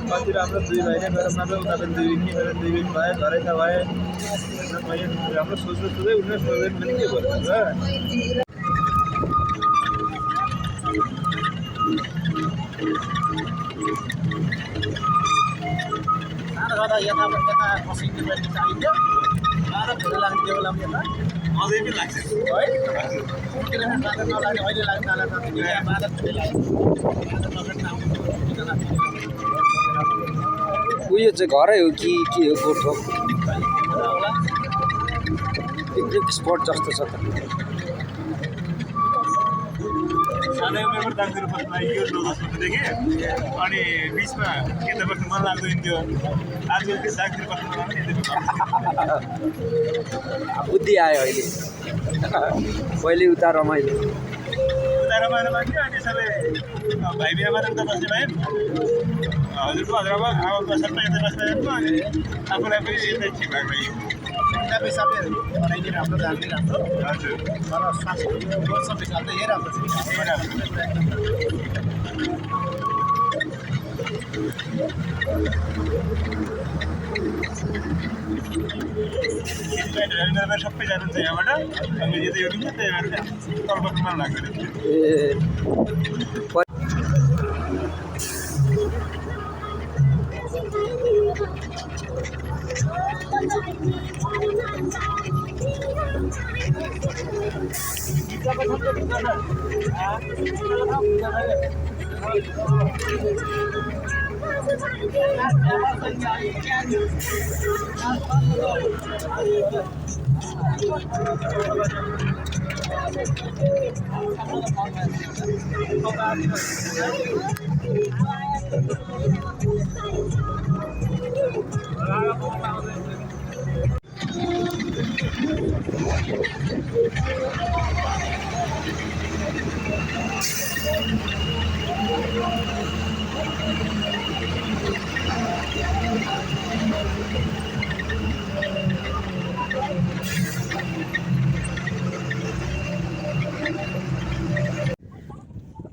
कति राम्रो दुई भाइले गएर मात्र उनीहरूले दुई बिन्नी मेरो दुई बिन भए घरैका भए मैले राम्रो सोच्नु सोच्दै उनीहरू सोच्दैन पनि के गर्नु र अझै पनि लाग्छ उयो चाहिँ घरै हो कि के हो गोठो पिकनिक स्पट जस्तो छ त सानो उमेरमा दाङतिर बस्नु यो लोकसमा देखेँ अनि बिचमा यता बस्नु मन लाग्दैन थियो आजकल त्यो दाङतिर बस्नु मन बुद्धि आयो अहिले पहिले उता रमाइलो उता रमाइलो मान्थ्यो अनि सबै भाइ बिहा मात्र उता बस्ने भए हजुरको हजुरआमा आमाको सबै यता बस्ने अनि आफूलाई पनि यतै ठिक भएको तपाईँ सबैहरू बनाइदिनु राम्रो जान्ने राम्रो हजुर तर सांस्कृतिक सबै हिसाबले यही राम्रो छ सबै जानुहुन्छ यहाँबाट अनि यतै यो त्यही भएर तल बस्नु मन लाग्दैन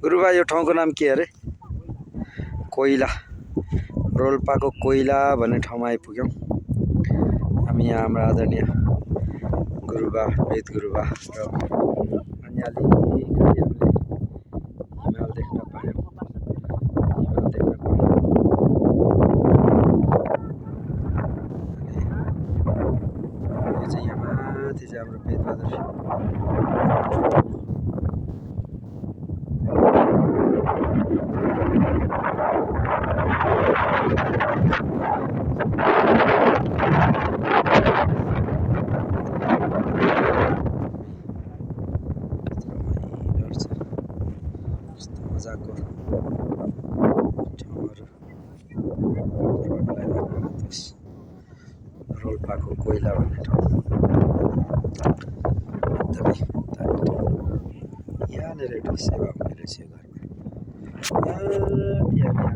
गुरुबा यो ठाउँको नाम के अरे कोइला रोल्पाको कोइला भन्ने ठाउँमा आइपुग्यौँ हामी यहाँ हाम्रो आदरणीय गुरुबा वेद गुरुबा र अनि अलिकति हामीले हिमाल देख्न पायौँ यो चाहिँ यहाँ माथि चाहिँ हाम्रो वेदबहादुर मजाको ठाउँहरू रोल्पाको कोइला भन्ने ठाउँ एकदमै दामी ठाउँ यहाँनिर एउटा सेवा हुने रहेछ यो घरमा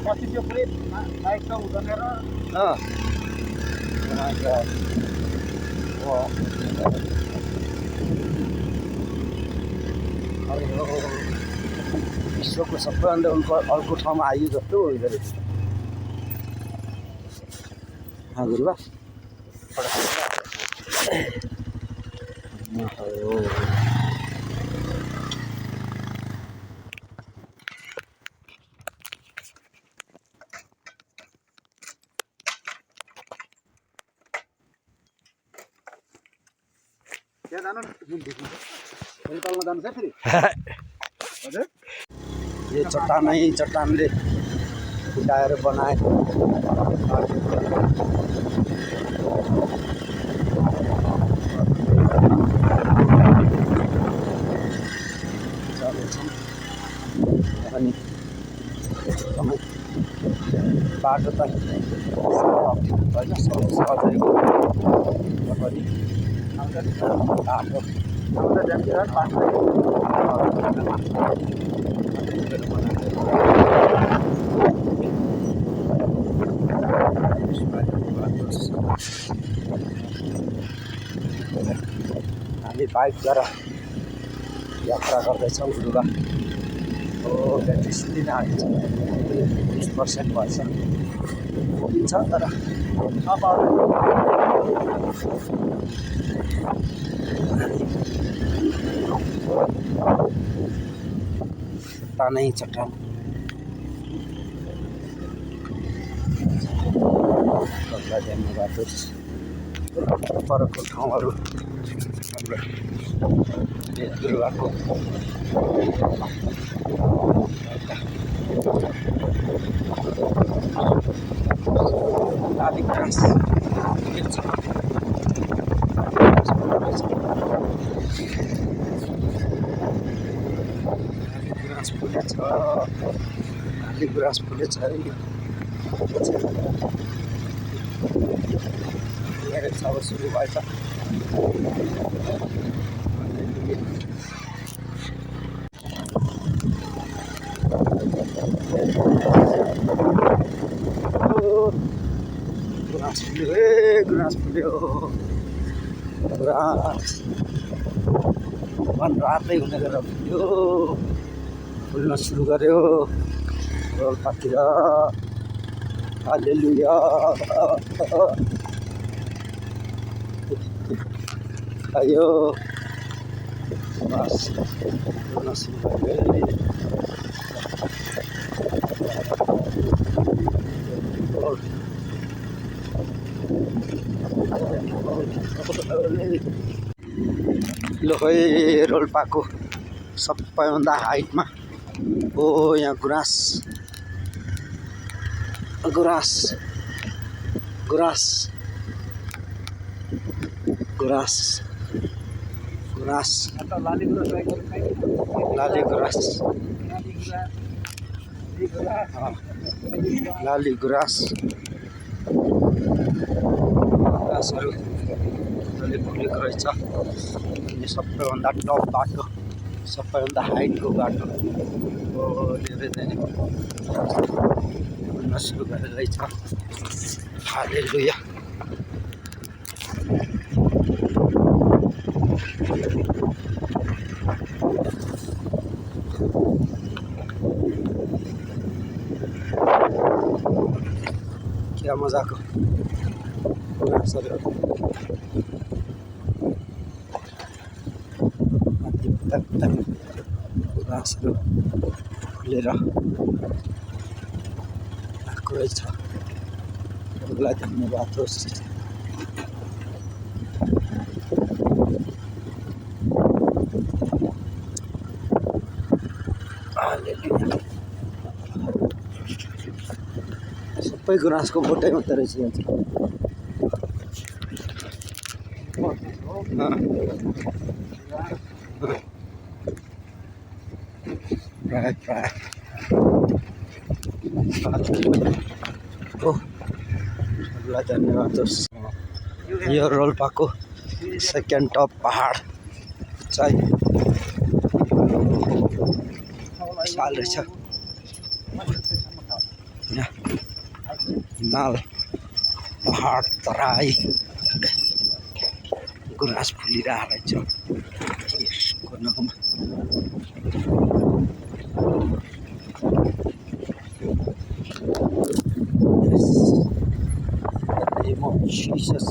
पछि त्यो पुरै बाइक त उतारेर विश्वको सबैभन्दा अर्को ठाउँमा आइयो जस्तो हुँदो रहेछ गुरुबा त्यहाँ जानु न फेरि तलमा जानु छ फेरि हजुर यो चट्टानले फुटाएर बनाए अनि एकदमै बाटो त होइन सजिलो पनि बाटो हामी बाइकद्वारा यात्रा गर्दैछौँ लुगा ब्याट्री दिन आएको छ 20% भएछ छ तर चट्टान कतला जाने बाटो परको ठाउँहरू हाम्रो बिरुवाको लाली घाँस फुलेछ लाली गुराँस फुलेछ अब सुरु भएछ गुराँस फुल्यो गुराँस मन रातै हुने गरेर फुल्यो फुल्न सुरु गर्यो रोल्पातिर हालेलुया आयो बस फुल्न सुरु गर्यो लो है रोल्पाको सबैभन्दा हाइटमा हो यहाँ गुराँस गुराँस गुराँस गुराँस गुराँस लाली गुराँस लाली गुराँस गुराँसहरू फुलेको रहेछ अनि सबैभन्दा टप बाटो सबैभन्दा हाइटको बाटो धेरै धेरै घुम्न सुरु गरेर रहेछ हालेलुया क्या मजाको घाँसहरू फुलेर आएको रहेछ अरूलाई धन्यवाद होस् सबै गुराँसको बोटै मात्रै रहेछ यहाँ प्राय सबलाई धन्यवाद होस् यो रोल्पाको सेकेन्ड टप पहाड चाहिँ विशाल रहेछ यहाँ हिमाल पहाड तराई गुराँस फुलिरहेको रहेछ यसको नाउँमा Jesus.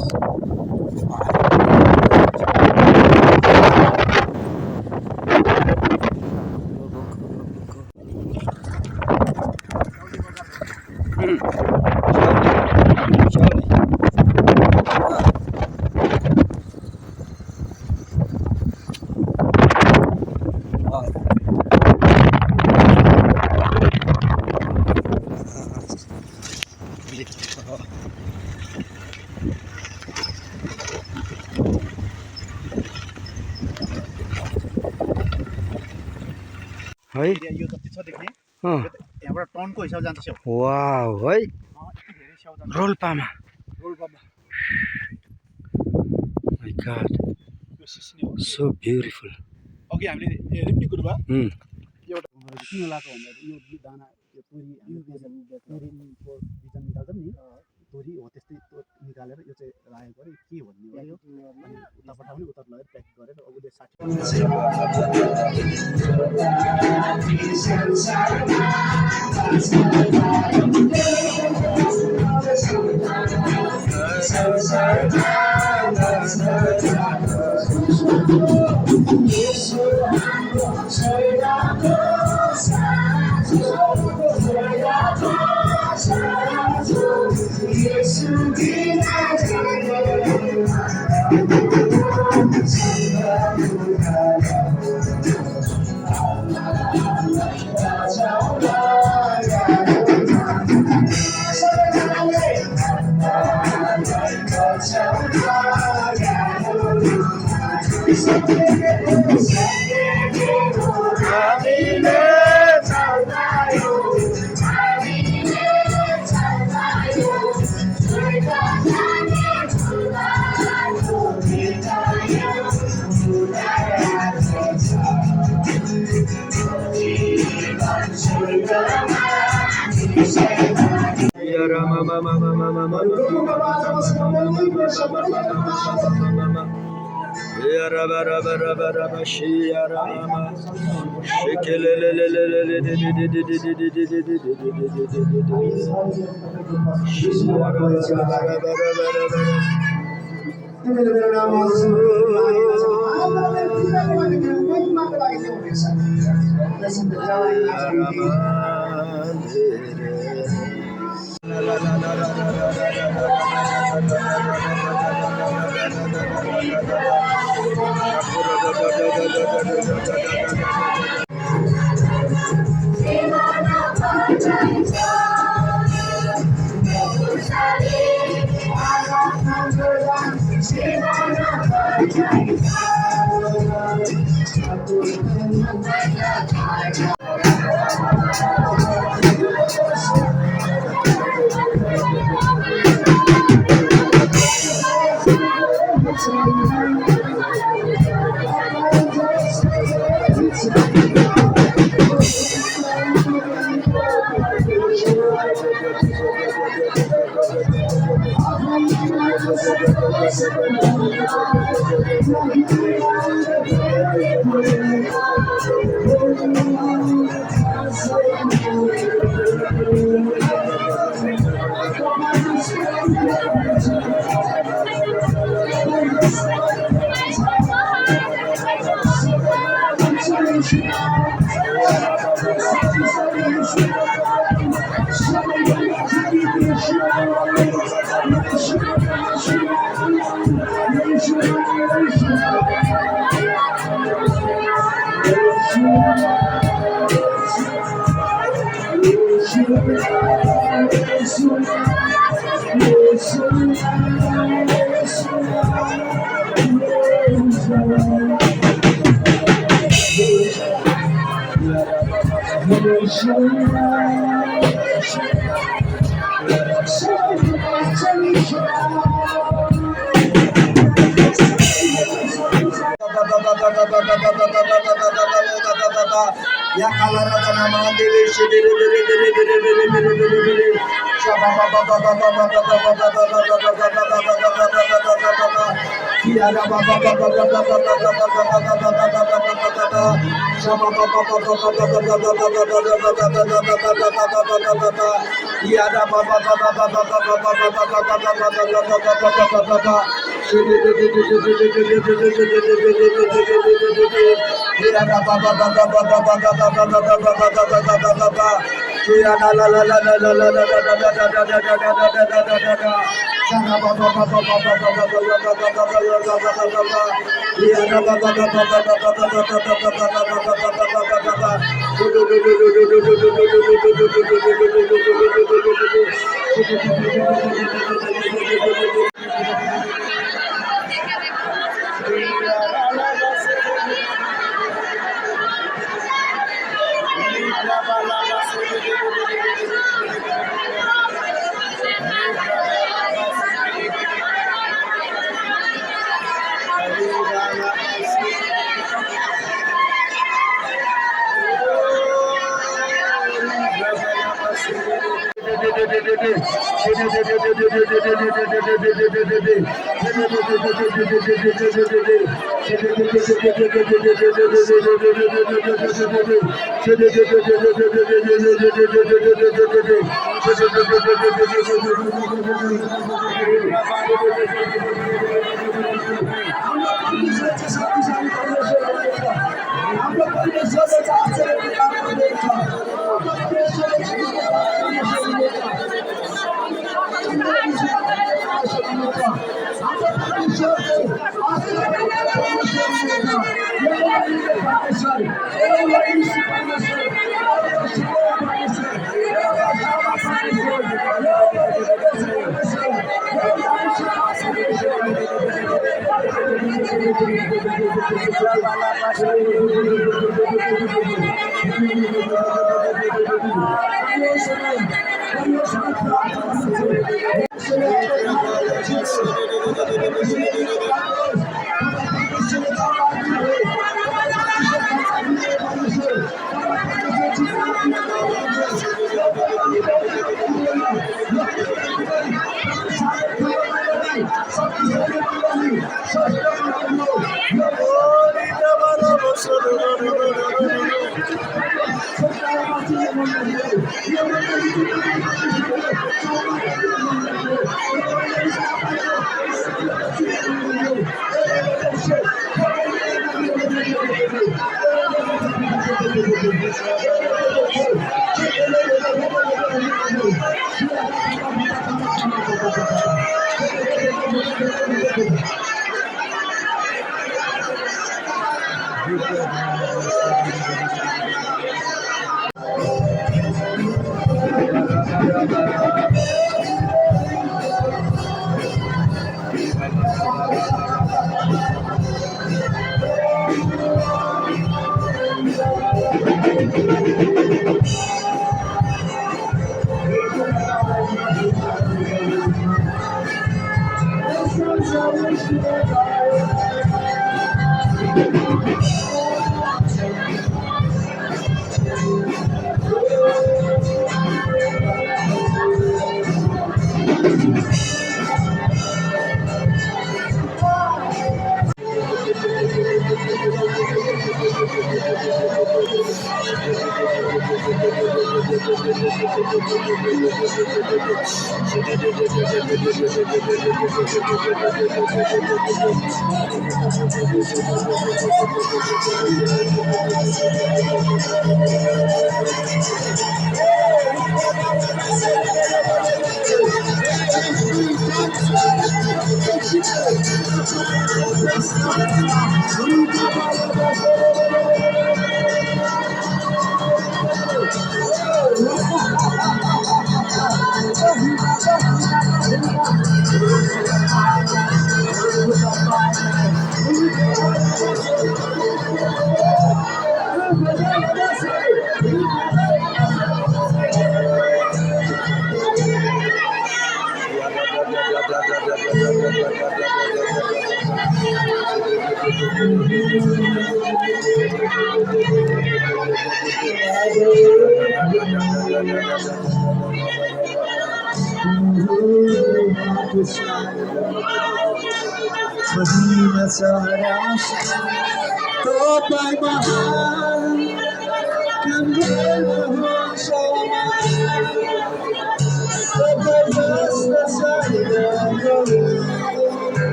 है एरिया यो जति छ देख्ने अँ यहाँबाट टनको हिसाब जान्छ स्याउ वाउ है यति धेरै स्याउ जान्छ रोल्पामा रोल्पामा माय गॉड यो सिस्ने हो सो ब्युटिफुल अघि हामीले हेर्यौँ नि गुरुबा Hmm. एउटा किन लगाएको भन्दा यो दाना यो तोरीको बिजन निकाल्छौँ नि तोरी हो त्यस्तै निकालेर यो चाहिँ राखेको अरे के भन्ने हो यो अनि उता पठाउने उता लगेर प्याक गरेर अब उसले 「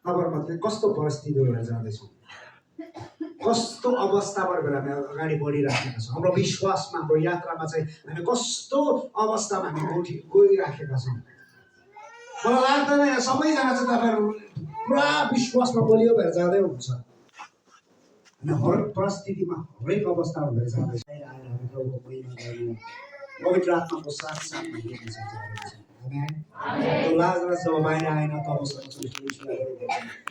खबरमा चाहिँ कस्तो परिस्थिति भएर जाँदैछौँ कस्तो अवस्थाबाट बेला हामी अगाडि बढिराखेका छौँ, हाम्रो विश्वासमा हाम्रो यात्रामा चाहिँ हामी कस्तो अवस्थामा हामी गइराखेका छौँ। मलाई लाग्दैन यहाँ सबैजना चाहिँ तपाईँहरू पुरा विश्वासमा बलियो भएर जाँदै हुनुहुन्छ। हामी हरेक परिस्थितिमा हरेक अवस्थामा भएर जाँदैछ। आएर हामी प्रभुको महिमा गर्नु पवित्र आत्माको साथमा हेर्न सक्छौँ। त्यो लाजरस जब बाहिर आएन तबसम्म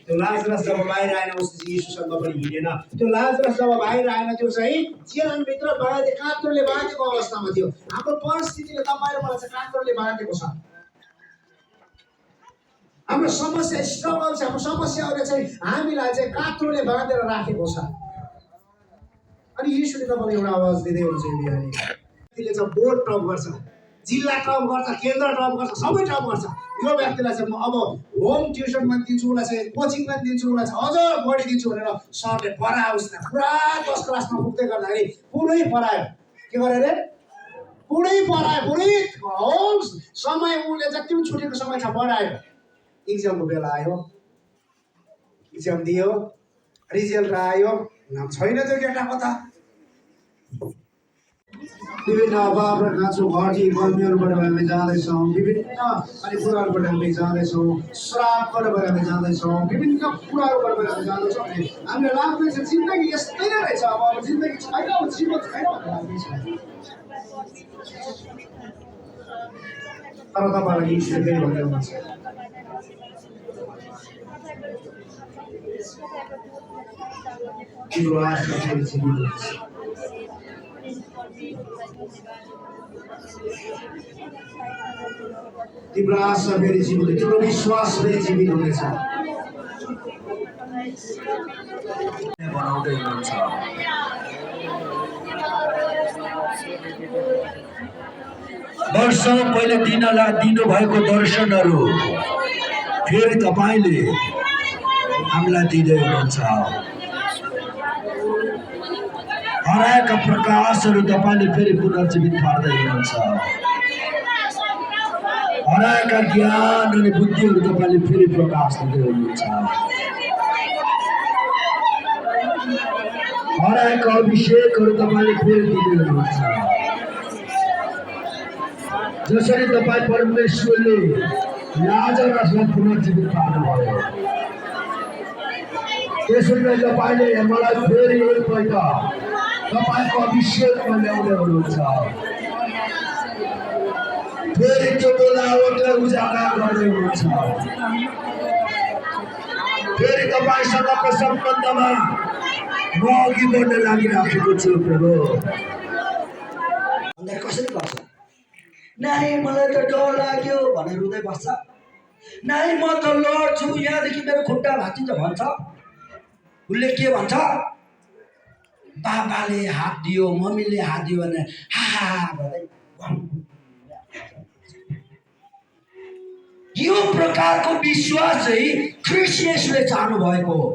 त्यो लाजरस जब बाहिर आएन उसले यीशुसँग पनि हिँडेन। त्यो लाजरस जब बाहिर आएन त्यो चाहिँ जेलभित्र बाँधे काँक्रोले बाँधेको अवस्थामा थियो। हाम्रो परिस्थितिले तपाईँ र मलाई चाहिँ काँक्रोले बाँधेको छ। हाम्रो समस्या स्ट्रगल छ, हाम्रो समस्याहरूले चाहिँ हामीलाई चाहिँ काँक्रोले बाँधेर राखेको छ। अनि यीशुले तपाईँलाई एउटा आवाज दिँदै हुन्छ यो बिहानी। त्यसले चाहिँ बोर्ड टप गर्छ, जिल्ला टप गर्छ, केन्द्र टप गर्छ, सबै टप गर्छ। यो व्यक्तिलाई चाहिँ म अब होम ट्युसनमा दिन्छु, उसलाई चाहिँ कोचिङमा दिन्छु, उसलाई चाहिँ अझ बढी दिन्छु भनेर सरले पढायो। उसलाई पुरा 10 क्लासमा पुग्दै गर्दाखेरि पुरै पढायो। के गर्यो अरे? पुरै पढायो, पुरै होल समय उसले जति पनि छुटेको समय छ पढायो। इक्जामको बेला आयो, इक्जाम दियो, रिजल्ट आयो, नाम छैन त्यो केटाको त। विभिन्न अभाव र खाँचो घटी कर्मीहरूबाट हामी जाँदैछौँ, विभिन्न अनि कुराहरूबाट हामी जाँदैछौँ, श्रापबाट हामी जाँदैछौँ, विभिन्न कुराहरूबाट हामी जाँदैछौँ। हामीलाई लाग्दैछ जिन्दगी यस्तै नै रहेछ, अब जिन्दगी छैन, अब जीवन छैन भन्ने लाग्दैछ। तर तपाईँलाई यीशुले फेरि भन्दै हुनुहुन्छ, तिम्रो आशा फेरि जीवित हुनेछ। तिम्रो आशा फेरि जीवित हुनेछ, तिम्रो विश्वास फेरि जीवित हुनेछ। बनाउँदै हुनुहुन्छ। वर्षौं पहिले दिनुभएको दर्शनहरू फेरि तपाईँले हामीलाई दिँदै हुनुहुन्छ। हराएका प्रकाशहरू तपाईँले फेरि पुनर्जीवित पार्दै हुनुहुन्छ। हराएका ज्ञान अनि बुद्धिहरू तपाईँले फेरि प्रकाश दिँदै हुनुहुन्छ। हराएका अभिषेकहरू तपाईँले फेरि दिँदै हुनुहुन्छ। जसरी तपाईँ परमेश्वरले लाजरसलाई पुनर्जीवित पार्नुभयो, त्यसरी नै तपाईँले मलाई फेरि एकपल्ट तपाईँको अभिषेकमा ल्याउँदै हुनुहुन्छ। फेरि त्यो बोलावटलाई उजागर गर्दै हुनुहुन्छ। फेरि तपाईँसँगको सम्बन्धमा म अघि बढ्न लागिराखेको छु प्रभु। कसरी गर्छ? नाइ मलाई त डर लाग्यो भनेर रुँदै बस्छ। नाइ म त लड्छु, यहाँदेखि मेरो खुट्टा भाँचिन्छ भन्छ। उसले के भन्छ? बाबाले हात दियो, मम्मीले हात दियो भने हा गर्दै यो प्रकारको विश्वास चाहिँ ख्रीष्ट येशूले चाहनु भएको हो।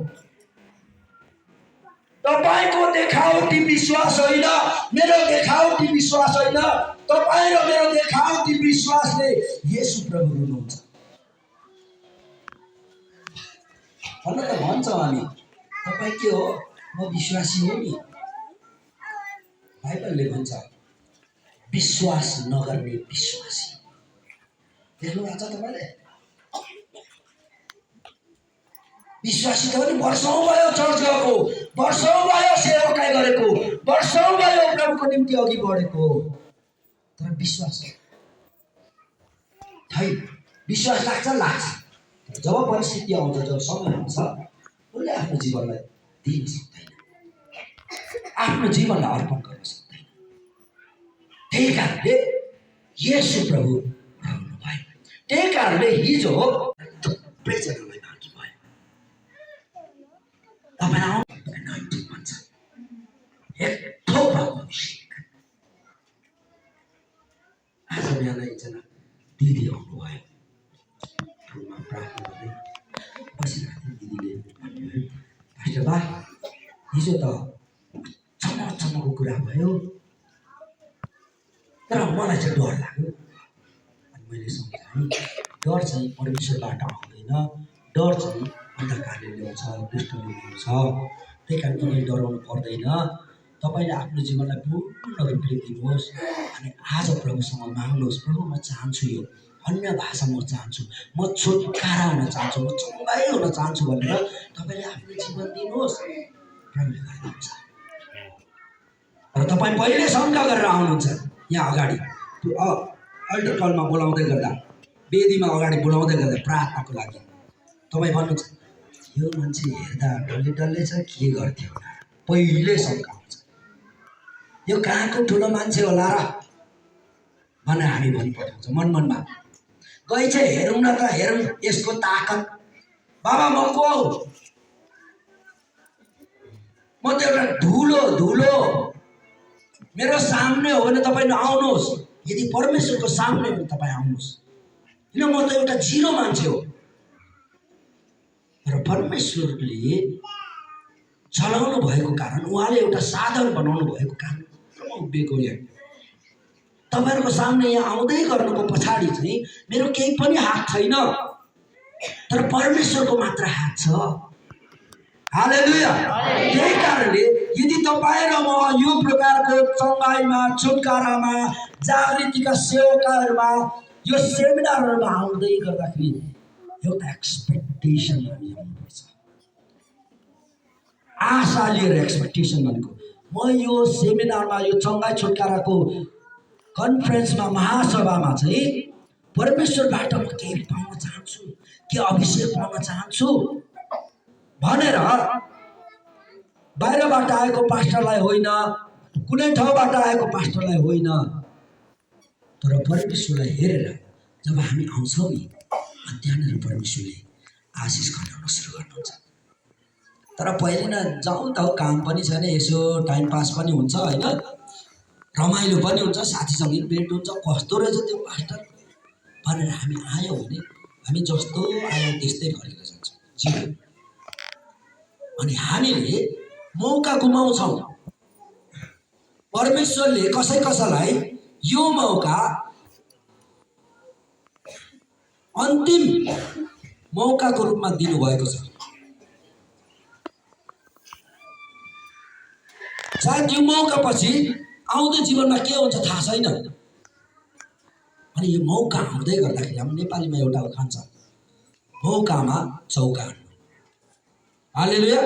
तपाईको देखावटी विश्वास होइन, मेरो देखावटी विश्वास होइन, तपाईँ र मेरो देखावटी विश्वासले येशू प्रभु हुनुहुन्छ। भन्न त भन्छौँ हामी, तपाईँ के हो? म विश्वासी हो नि। बाइबलले भन्छ विश्वास नगर्ने विश्वासी। देख्नु भएको छ तपाईँले? विश्वासी त पनि वर्षौं भयो चर्च गएको, वर्षौं भयो सेवाकाई गरेको, वर्षौं भयो प्रभुको निम्ति अघि बढेको, तर विश्वास छैन। विश्वास लाग्छ। जब परिस्थिति आउँछ, जब समय आउँछ, उसले आफ्नो जीवनलाई दिन सक्दैन, आफ्नो जीवनलाई अर्पण गर्न सक्दैन। त्यही कारणले येशू प्रभु रहनु भयो। त्यही कारणले हिजो थुप्रै जनालाई बाँकी भयो। तपाईँ आउनु भन्छ एक थोपा अभिषेक। आज बिहान एकजना दिदी आउनुभयो, ठाउँमा प्रार्थना गर्दै बसिरहेको थियो। दिदीले भन्नुभयो, पास्टर बा हिजो त चमकको कुरा भयो, तर मलाई चाहिँ डर लाग्यो। अनि मैले सम्झाएँ, डर चाहिँ परमेश्वरबाट आउँदैन, डर चाहिँ अन्धकारले ल्याउँछ, दुष्टले ल्याउँछ। त्यही कारण तपाईँ डराउनु पर्दैन। तपाईँले आफ्नो जीवनलाई पूर्ण रूपले दिनुहोस् अनि आज प्रभुसँग माग्नुहोस्, प्रभु म चाहन्छु यो अन्य भाषा म चाहन्छु, म छुटकारा हुन चाहन्छु, म चङ्गाई हुन चाहन्छु भनेर तपाईँले आफ्नो जीवन दिनुहोस्, प्रभुले गर्नुहुन्छ। र तपाईँ पहिले शङ्का गरेर आउनुहुन्छ यहाँ अगाडि अल्टर कलमा बोलाउँदै गर्दा, वेदीमा अगाडि बोलाउँदै गर्दा प्रार्थनाको लागि तपाईँ भन्नुहुन्छ यो मान्छे हेर्दा डल्ले डल्ले छ, के गर्थ्यो होला, पहिले शङ्का आउँछ, यो कहाँको ठुलो मान्छे होला र भनेर हामी भनिपठाउँछ मनमनमा। गई चाहिँ हेरौँ न त, हेरौँ यसको ताकत। बाबा म को हौ? म त एउटा धुलो मेरो सामने हो भने तपाईँ आउनुहोस्, यदि परमेश्वरको सामने हो भने तपाईँ आउनुहोस्। किन म त एउटा जिरो मान्छे हो, तर परमेश्वरले चलाउनु भएको कारण, उहाँले एउटा साधन बनाउनु भएको कारण म उभिएको यहाँ। तपाईँहरूको सामने यहाँ आउँदै गर्नुको पछाडि चाहिँ मेरो केही पनि हात छैन, तर परमेश्वरको मात्र हात छ। हालेलुया। यही कारणले यदि तपाईँ र म यो प्रकारको चङ्गाइमा, छुटकारामा, जागृतिका सेवकाहरूमा, यो सेमिनारहरूमा आउँदै गर्दाखेरि एउटा एक्सपेक्टेसन हामी आउनुपर्छ, आशा लिएर। एक्सपेक्टेसन भनेको म यो सेमिनारमा, यो चङ्गाई छुटकाराको कन्फरेन्समा, महासभामा चाहिँ परमेश्वरबाट म केही पाउन चाहन्छु, के अभिषेक पाउन चाहन्छु भनेर बाहिरबाट आएको पास्टरलाई होइन, कुनै ठाउँबाट आएको पास्टरलाई होइन, तर परमेश्वरलाई हेरेर जब हामी आउँछौँ नि, त्यहाँनिर परमेश्वरले आशिष घटाउन सुरु गर्नुहुन्छ। तर पहिले न जाउँ त काम पनि छैन, यसो टाइम पास पनि हुन्छ होइन, रमाइलो पनि हुन्छ, साथीसँग भेट हुन्छ, कस्तो रहेछ त्यो पास्टर भनेर हामी आयौँ भने हामी जस्तो आयौँ त्यस्तै फर्केर जान्छौँ जिरो। अनि हामीले मौका गुमाउँछौँ। परमेश्वरले कसैलाई यो मौका अन्तिम मौकाको रूपमा दिनुभएको छ। सायद यो मौका पछि आउँदो जीवनमा के हुन्छ थाहा छैन। अनि यो मौका आउँदै गर्दाखेरि हाम्रो नेपालीमा एउटा उखान छ, मौकामा चौका हान्नु। हालेलुया।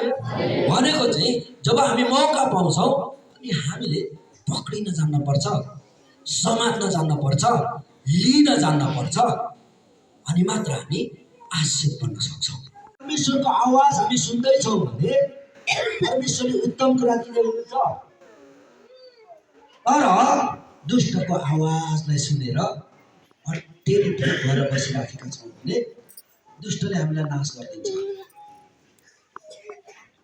भनेको चाहिँ जब हामी मौका पाउँछौँ अनि हामीले पक्रिन जान्न पर्छ, समात्न जान्न पर्छ, लिन जान्न पर्छ, अनि मात्र हामी आशिष बन्न सक्छौँ। परमेश्वरको आवाज हामी सुन्दैछौँ भने परमेश्वरले उत्तम कुरा दिँदै हुनुहुन्छ। तर दुष्टको आवाजलाई सुनेर अटेरी भएर बसिराखेका छौँ भने दुष्टले हामीलाई नाश गरिदिन्छ।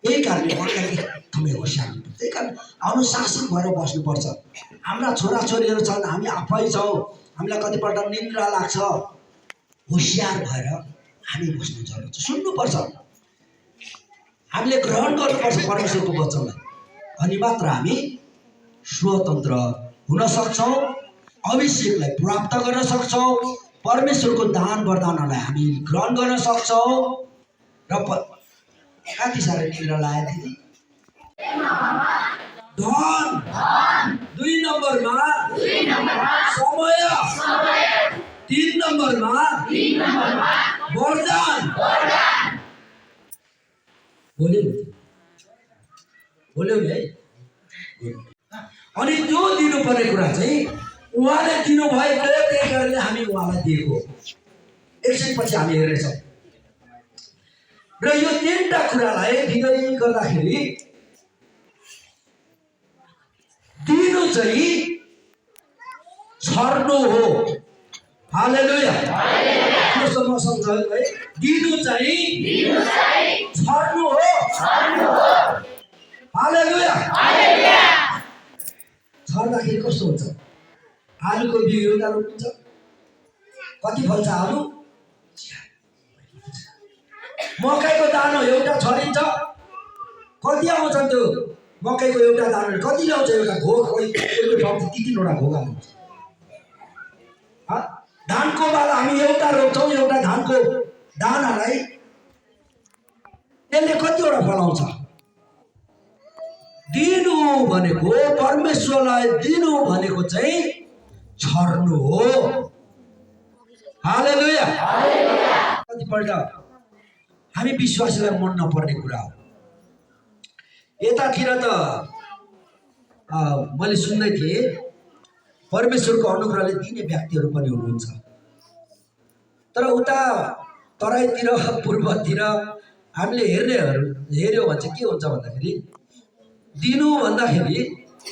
यही कारणले एकदमै होसियार हुनुपर्छ। त्यही कारण अनुशासित भएर बस्नुपर्छ। हाम्रा छोराछोरीहरू छन्, हामी आफै छौँ, हामीलाई कतिपल्ट निन्द्रा लाग्छ, होसियार भएर हामी बस्नु जरुरी छ। सुन्नुपर्छ, हामीले ग्रहण गर्नुपर्छ परमेश्वरको वचनलाई, अनि मात्र हामी स्वतन्त्र हुन सक्छौँ, अभिषेकलाई प्राप्त गर्न सक्छौँ, परमेश्वरको दान वरदानलाई हामी ग्रहण गर्न सक्छौँ। र कति साह्रो निन्द्रा लाग्यो दिदी? धन 2 नम्बरमा, समय 3 नम्बरमा, वरदान बोल्यो नि है। अनि त्यो दिनुपर्ने कुरा चाहिँ उहाँले दिनुभएको, त्यही कारणले हामी उहाँलाई दिएको। एकछिनपछि हामी हेर्नेछौँ। र यो 3टा कुरालाई दिँदै गर्दाखेरि दिनु चाहिँ छर्नु हो। हालेलुया। मसँग है, दिनु चाहिँ छर्नु हो। हालेलुया। छर्दाखेरि कस्तो हुन्छ? आलुको बिउ एउटा रोपिन्छ, कति फल्छ आलु? मकैको दानो एउटा छरिन्छ, कति आउँछ त्यो मकैको एउटा दानो? कति ल्याउँछ एउटा घोग? कोही ठाउँ 3-3वटा घोगा ल्याउँछ। धानको बाला हामी एउटा रोप्छौँ, एउटा धानको दानालाई त्यसले कतिवटा फलाउँछ? दिनु भनेको परमेश्वरलाई दिनु भनेको चाहिँ छर्नु हो। हालेलुया। कतिपल्ट हामी विश्वासीलाई मन नपर्ने कुरा हो। यतातिर त मैले सुन्दै थिएँ परमेश्वरको अनुग्रहले दिने व्यक्तिहरू पनि हुनुहुन्छ, तर उता तराईतिर पूर्वतिर हामीले हेऱ्यो भने चाहिँ के हुन्छ भन्दाखेरि दिनु भन्दाखेरि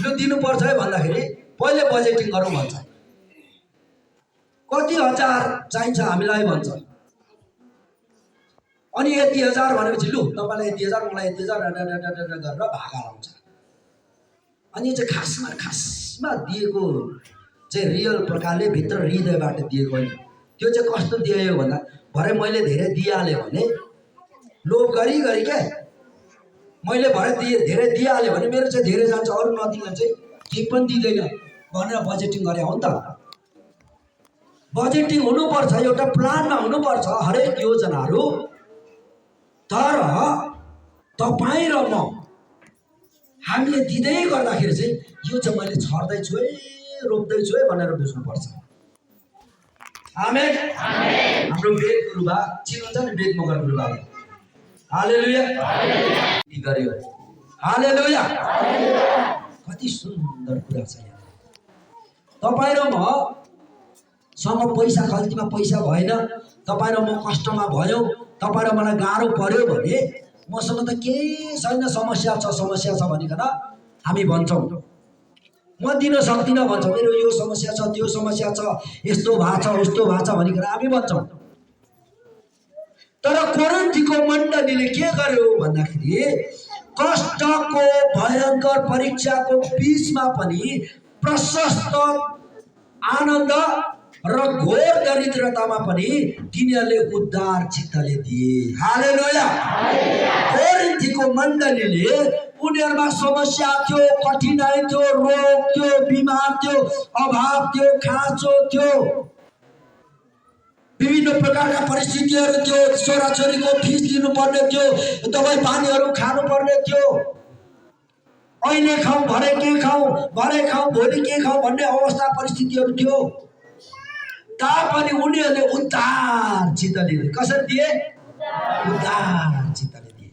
लु दिनुपर्छ है भन्दाखेरि पहिले बजेटिङ गरौँ भन्छ। कति हजार चाहिन्छ हामीलाई भन्छ, अनि यति हजार भनेपछि लु तपाईँलाई यति हजार मलाई यति हजार गरेर भागा लाउँछ। अनि चाहिँ खासमा दिएको चाहिँ रियल प्रकारले भित्र हृदयबाट दिएको होइन। त्यो चाहिँ कस्तो दियो भन्दा भरे मैले धेरै दिइहालेँ भने लोभ गरी क्या मैले भरे धेरै दिइहालेँ भने मेरो चाहिँ धेरै जान्छ, अरू नदिन चाहिँ केही पनि दिँदैन भनेर बजेटिङ गरे हो नि त। बजेटिङ हुनुपर्छ, एउटा प्लानमा हुनुपर्छ हरेक योजनाहरू। तर तपाईँ र म हामीले दिँदै गर्दाखेरि चाहिँ यो चाहिँ मैले छर्दैछु है रोप्दैछु है भनेर बुझ्नुपर्छ। आमेन। हाम्रो वेद गुरुबा चिन्नुहुन्छ नि, वेद मगर गुरुबा। हालेलुया। गर्यो। हालेलुया। कति सुन्दर कुरा छ यहाँ। तपाईँ र म सँग पैसा खल्तीमा पैसा भएन, तपाईँ र म कष्टमा भयो, तपाईँ र मलाई गाह्रो पर्यो भने मसँग त केही छैन, समस्या छ भनिकन हामी भन्छौँ। म दिन सक्दिनँ भन्छौँ, मेरो यो समस्या छ त्यो समस्या छ, यस्तो भएको छ उस्तो भएको छ भनिकन हामी भन्छौँ। तर कोरिन्थीको मण्डलीले के गर्यो भन्दाखेरि कष्टको भयङ्कर परीक्षाको बीचमा पनि प्रशस्त आनन्द र घोर दरिद्रतामा पनि तिनीहरूले उद्धार चित्तले दिए। हालेलुया। कोरिन्थीको मण्डलीले उनीहरूमा समस्या थियो, कठिनाइ थियो, रोग थियो, बिमार थियो, अभाव थियो, खाँचो थियो, विभिन्न प्रकारका परिस्थितिहरू थियो, छोराछोरीको फिस दिनुपर्ने थियो, दबाई पानीहरू खानुपर्ने थियो, अहिले खाउँ भरे के खाउँ, भरे खाउँ भोलि के खाउँ भन्ने अवस्था परिस्थितिहरू थियो। तापनि उनीहरूले उद्धार चित्तले दिए। कसरी दिए? उद्धार चित्तले दिए।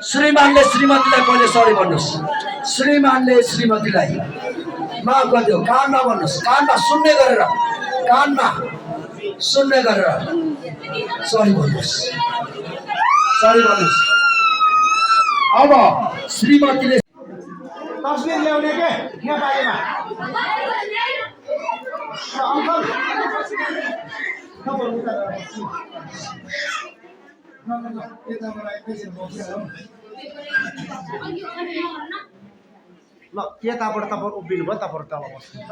श्रीमानले श्रीमतीलाई पहिले सरी भन्नुहोस्। श्रीमानले श्रीमतीलाई माफ गरिदियो। कानमा भन्नुहोस्, कानमा सुन्ने गरेर, कानमा सुन्ने गरेर सरी भन्नुहोस्, सरी भन्नुहोस्। अब श्रीमतीले तस्बिर ल्याउने के नेपालीमा अङ्कल ल यताबाट तपाईँ उभिनु भयो तपाईँ तल बस्नु त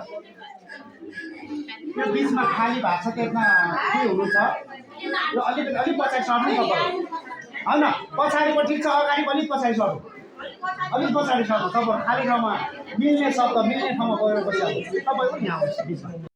यो बिचमा खाली भएको छ त्यसमा के हुनु छ ल अलिकति अलिक पछाडि सर्नु तपाईँ होइन पछाडिको ठिक छ अगाडि अलिक पछाडि सर्नु अलिक पछाडि सर्नु तपाईँ खाली ठाउँमा मिल्ने शब्द मिल्ने ठाउँमा गएर बसिहाल्नु तपाईँ पनि यहाँ आउनुहोस् बिचमा